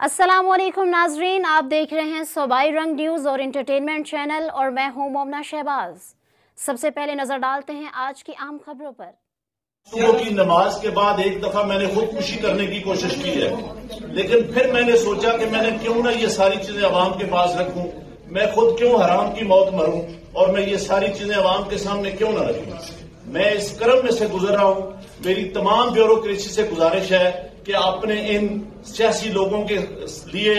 अस्सलामुअलैकुम नाजरीन, आप देख रहे हैं सूबाई रंग न्यूज़ और इंटरटेनमेंट चैनल और मैं हूं मोमना शहबाज। सबसे पहले नजर डालते हैं आज की आम खबरों पर। सुबह की नमाज के बाद एक दफा मैंने खुदकुशी करने की कोशिश की है, लेकिन फिर मैंने सोचा कि मैंने क्यों ना ये सारी चीजें अवाम के पास रखूं, मैं खुद क्यों हराम की मौत मरूं और मैं ये सारी चीजें अवाम के सामने क्यों ना रखूं। मैं इस क्रम में से गुजर रहा हूं। मेरी तमाम ब्यूरोक्रेसी से गुजारिश है कि आपने इन सियासी लोगों के लिए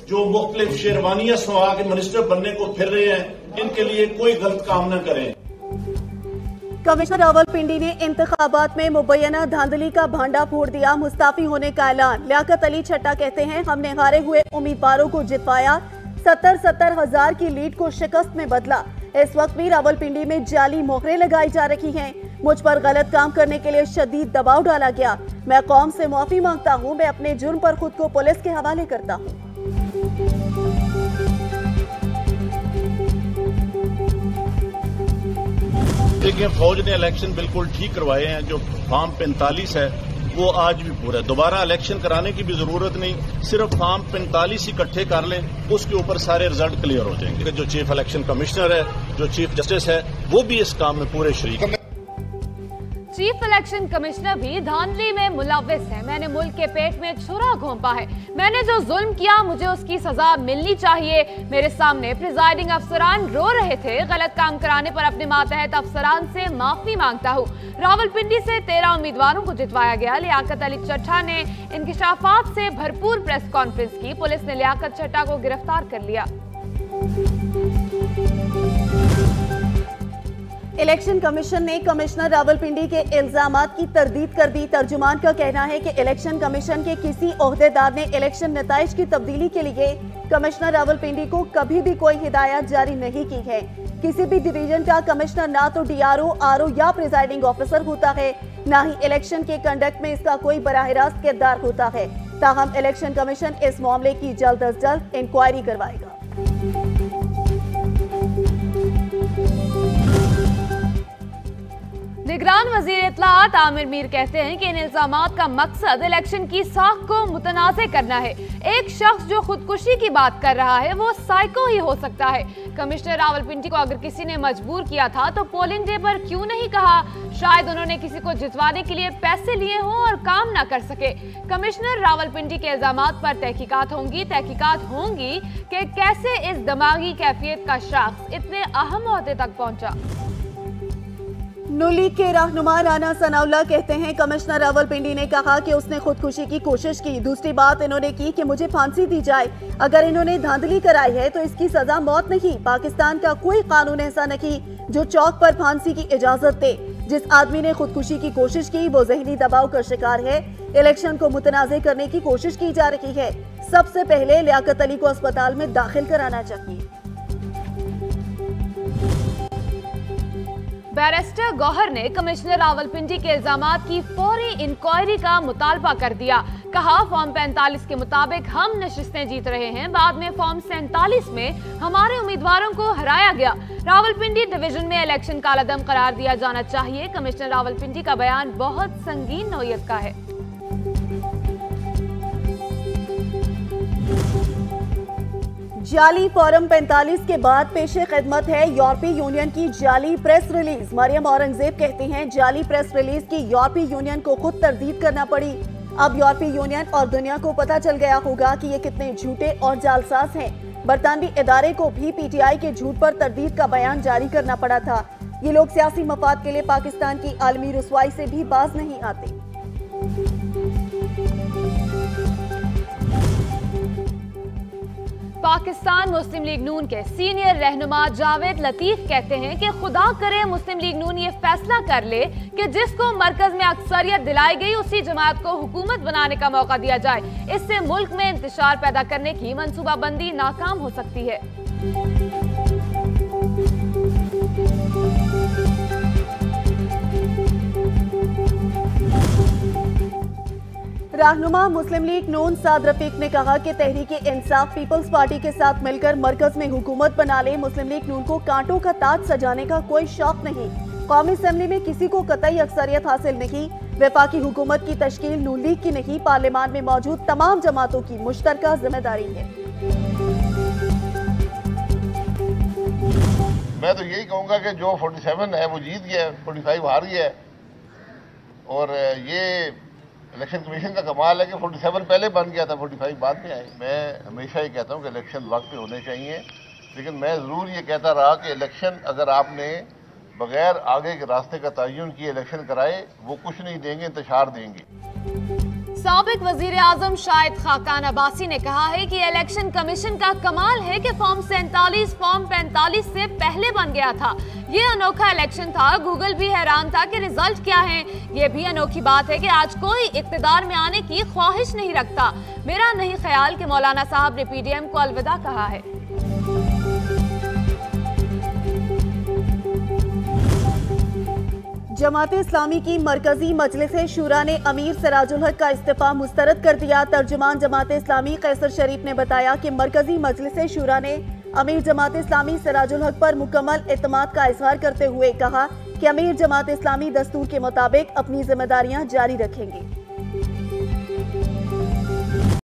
जो मुख्तलिफ शेरवानियां सुहा के मिनिस्टर बनने को फिर रहे हैं, इनके लिए कोई गलत काम न करें। कमिश्नर रावलपिंडी ने इंतखाबात में मुबैना धांधली का भांडा फोड़ दिया, मुस्ताफी होने का ऐलान। लियाकत अली छट्टा कहते हैं, हमने हारे हुए उम्मीदवारों को जितवाया, 70 हजार की लीड को शिकस्त में बदला। इस वक्त भी रावलपिंडी में जाली मोहरें लगाई जा रही हैं। मुझ पर गलत काम करने के लिए शदीद दबाव डाला गया। मैं कौम से माफी मांगता हूं, मैं अपने जुर्म पर खुद को पुलिस के हवाले करता हूं। देखिए, फौज ने इलेक्शन बिल्कुल ठीक करवाए हैं। जो फॉर्म 45 है वो आज भी पूरा है। दोबारा इलेक्शन कराने की भी जरूरत नहीं, सिर्फ फॉर्म 45 इकट्ठे कर लें, उसके ऊपर सारे रिजल्ट क्लियर हो जाएंगे। जो चीफ इलेक्शन कमिश्नर है, जो चीफ जस्टिस है, वो भी इस काम में पूरे शरीक है। चीफ इलेक्शन कमिश्नर भी धांधली में मुलव्विस है। मैंने मुल्क के पेट में छुरा घोंपा है। मैंने जो जुल्म किया, मुझे उसकी सजा मिलनी चाहिए। मेरे सामने प्रिजाइडिंग अफसरान रो रहे थे। गलत काम कराने पर अपने मातहत अफसरान से माफी मांगता हूँ। रावलपिंडी से 13 उम्मीदवारों को जितवाया गया। लियाकत अली चट्टा ने इंकिशाफात से भरपूर प्रेस कॉन्फ्रेंस की। पुलिस ने लियाकत चट्टा को गिरफ्तार कर लिया। इलेक्शन कमीशन ने कमिश्नर रावलपिंडी के इल्जामात की तरदीद कर दी। तर्जुमान का कहना है कि इलेक्शन कमीशन के किसी ओहदेदार ने इलेक्शन नताइज की तब्दीली के लिए कमिश्नर रावलपिंडी को कभी भी कोई हिदायत जारी नहीं की है। किसी भी डिवीजन का कमिश्नर ना तो डीआरओ, आरओ या प्रिजाइडिंग ऑफिसर होता है, ना ही इलेक्शन के कंडक्ट में इसका कोई बराह रास्त किरदार होता है। ताहम इलेक्शन कमीशन इस मामले की जल्द अज जल्द इंक्वायरी करवाएगा। निगरान वजीर इत्तलाआत आमिर मीर कहते हैं कि इन इल्जामात का मकसद इलेक्शन की साख को मुतनाज़े करना है। एक शख्स जो खुदकुशी की बात कर रहा है वो साइको ही हो सकता है। कमिश्नर रावलपिंडी को अगर किसी ने मजबूर किया था तो पोलिंग डे पर क्यों नहीं कहा? शायद उन्होंने किसी को जितवाने के लिए पैसे लिए हों और काम ना कर सके। कमिश्नर रावलपिंडी के इल्जामात पर तहकीकात होंगी कि कैसे इस दिमागी कैफियत का शख्स इतने अहम ओहदे तक पहुंचा। नुली के रहनुमा राना सनाउल्लाह कहते हैं, कमिश्नर रावलपिंडी ने कहा कि उसने खुदकुशी की कोशिश की। दूसरी बात इन्होंने की कि मुझे फांसी दी जाए। अगर इन्होंने धांधली कराई है तो इसकी सजा मौत नहीं। पाकिस्तान का कोई कानून ऐसा नहीं जो चौक पर फांसी की इजाजत दे। जिस आदमी ने खुदकुशी की कोशिश की वो जहनी दबाव का शिकार है। इलेक्शन को मुतनाज़े करने की कोशिश की जा रही है। सबसे पहले लियाकत अली को अस्पताल में दाखिल कराना चाहिए। बैरिस्टर गौहर ने कमिश्नर रावलपिंडी के इल्जामात की फौरी इंक्वायरी का मुतालबा कर दिया। कहा, फॉर्म 45 के मुताबिक हम नशिस्तें जीत रहे हैं। बाद में फॉर्म 47 में हमारे उम्मीदवारों को हराया गया। रावलपिंडी डिवीजन में इलेक्शन कालादम करार दिया जाना चाहिए। कमिश्नर रावलपिंडी का बयान बहुत संगीन नौयत का है। जाली फॉर्म 45 के बाद पेशे खिदमत है यूरोपीय यूनियन की जाली प्रेस रिलीज। मरियम औरंगजेब कहती हैं, जाली प्रेस रिलीज की यूरोपीय यूनियन को खुद तरदीद करना पड़ी। अब यूरोपीय यूनियन और दुनिया को पता चल गया होगा कि ये कितने झूठे और जालसाज हैं। बरतानवी इदारे को भी पीटीआई के झूठ पर तरदीद का बयान जारी करना पड़ा था। ये लोग सियासी मफाद के लिए पाकिस्तान की आलमी रुसवाई से भी बाज नहीं आते। पाकिस्तान मुस्लिम लीग नून के सीनियर रहनुमा जावेद लतीफ कहते हैं कि खुदा करे मुस्लिम लीग नून ये फैसला कर ले कि जिसको मरकज में अक्सरियत दिलाई गई उसी जमात को हुकूमत बनाने का मौका दिया जाए। इससे मुल्क में इंतशार पैदा करने की मंसूबाबंदी नाकाम हो सकती है। रहनुमा मुस्लिम लीग नून साद रफीक ने कहा कि तहरीके इंसाफ पीपल्स पार्टी के साथ मिलकर मरकज में हुकूमत बना ले। मुस्लिम लीग नून को कांटों का ताज सजाने का कोई शौक नहीं। कौमी असेंबली में किसी को कतई अक्सरियत हासिल नहीं। वफाकी हुकूमत की तश्कील नून लीग की नहीं, पार्लियामान में मौजूद तमाम जमातों की मुश्तरका जिम्मेदारी है। मैं तो यही कहूंगा कि जो 47 है वो जीत गया, 45 हार गया है। और ये इलेक्शन कमीशन का कमाल है कि 47 पहले बन गया था, 45 बाद में आए। मैं हमेशा ही कहता हूँ कि इलेक्शन वक्त पे होने चाहिए, लेकिन मैं ज़रूर ये कहता रहा कि इलेक्शन अगर आपने बगैर आगे के रास्ते का तयन किए इलेक्शन कराए, वो कुछ नहीं देंगे, इंतशार देंगे। साबिक वजीर आजम शाहिद खाकान अब्बासी ने कहा है कि इलेक्शन कमीशन का कमाल है कि फॉर्म 47 फॉर्म 45 से पहले बन गया था। ये अनोखा इलेक्शन था, गूगल भी हैरान था कि रिजल्ट क्या है। ये भी अनोखी बात है कि आज कोई इक्तिदार में आने की ख्वाहिश नहीं रखता। मेरा नहीं ख्याल कि मौलाना साहब ने पीडीएम को अलविदा कहा है। जमाते इस्लामी की मरकजी मजलिस शूरा ने अमीर सिराजुल हक का इस्तीफा मुस्तरद कर दिया। तर्जुमान जमाते इस्लामी कैसर शरीफ ने बताया कि मरकजी मजलिस शूरा ने अमीर जमाते इस्लामी सिराजुल हक पर मुकम्मल एतमाद का इजहार करते हुए कहा कि अमीर जमाते इस्लामी दस्तूर के मुताबिक अपनी जिम्मेदारियां जारी रखेंगे।